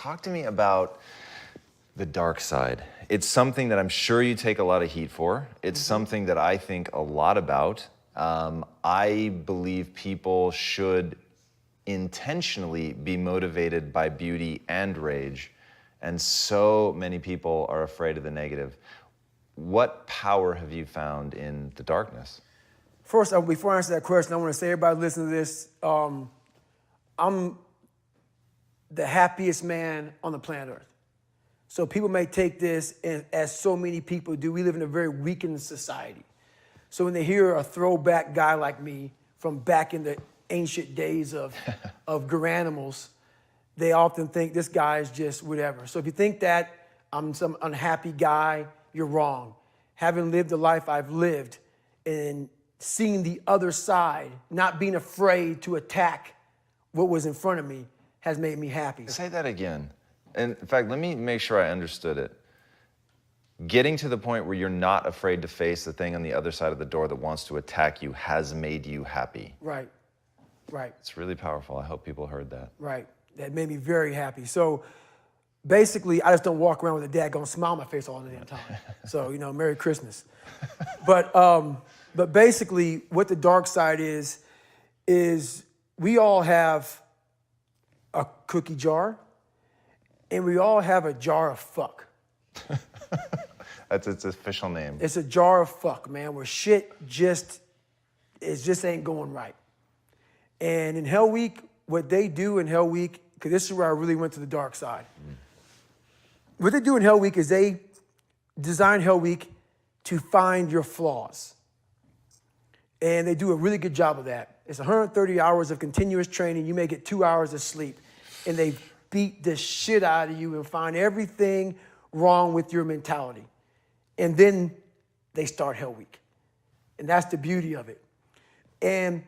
talk to me about the dark side. It's something that I'm sure you take a lot of heat for. It's something that I think a lot about. I believe people should intentionally be motivated by beauty and rage, and so many people are afraid of the negative. What power have you found in the darkness? First, before I answer that question, I want to say, everybody listening to this, I'm the happiest man on the planet Earth. So people may take this, and as so many people do, we live in a very weakened society. So when they hear a throwback guy like me from back in the ancient days of Garanimals, they often think this guy is just whatever. So if you think that I'm some unhappy guy, you're wrong. Having lived the life I've lived and seeing the other side, not being afraid to attack what was in front of me, has made me happy. Say that again. And in fact, let me make sure I understood it. Getting to the point where you're not afraid to face the thing on the other side of the door that wants to attack you has made you happy. Right, right. It's really powerful. I hope people heard that. Right, that made me very happy. So basically, I just don't walk around with a daggone smile on my face all the damn time. So, you know, Merry Christmas. But basically, what the dark side is we all have a cookie jar, and we all have a jar of fuck. That's its official name. It's a jar of fuck, man, where shit just ain't going right. And in Hell Week, what they do in Hell Week, because this is where I really went to the dark side. What they do in Hell Week is they design Hell Week to find your flaws. And they do a really good job of that. It's 130 hours of continuous training. You may get 2 hours of sleep. And they beat the shit out of you and find everything wrong with your mentality. And then they start Hell Week. And that's the beauty of it. And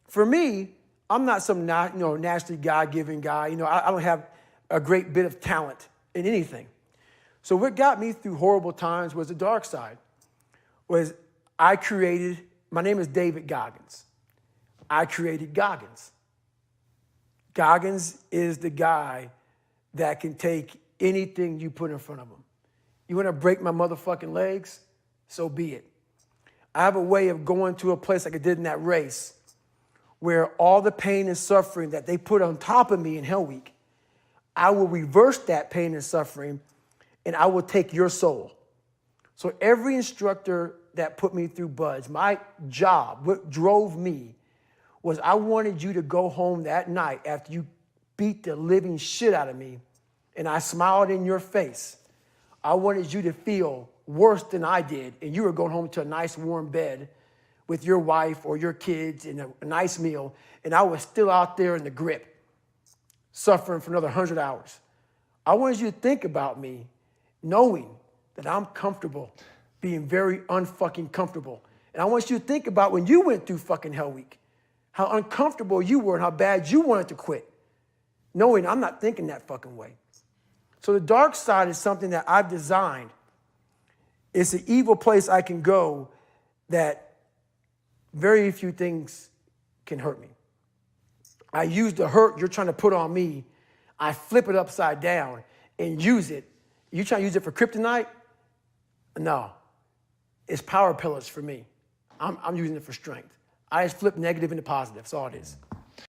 for me, I'm not some naturally God-given guy. You know, I don't have a great bit of talent in anything. So what got me through horrible times was the dark side. Was my name is David Goggins. I created Goggins. Goggins is the guy that can take anything you put in front of him. You want to break my motherfucking legs? So be it. I have a way of going to a place like I did in that race where all the pain and suffering that they put on top of me in Hell Week, I will reverse that pain and suffering, and I will take your soul. So every instructor that put me through BUD/S, my job, what drove me, was I wanted you to go home that night after you beat the living shit out of me, and I smiled in your face. I wanted you to feel worse than I did, and you were going home to a nice warm bed with your wife or your kids and a nice meal, and I was still out there in the grip, suffering for another 100 hours. I wanted you to think about me knowing that I'm comfortable being very unfucking comfortable. And I want you to think about when you went through fucking Hell Week, how uncomfortable you were and how bad you wanted to quit, knowing I'm not thinking that fucking way. So the dark side is something that I've designed. It's an evil place I can go that very few things can hurt me. I use the hurt you're trying to put on me, I flip it upside down and use it. You trying to use it for kryptonite? No. It's power pillars for me. I'm using it for strength. I just flip negative into positive. That's all it is.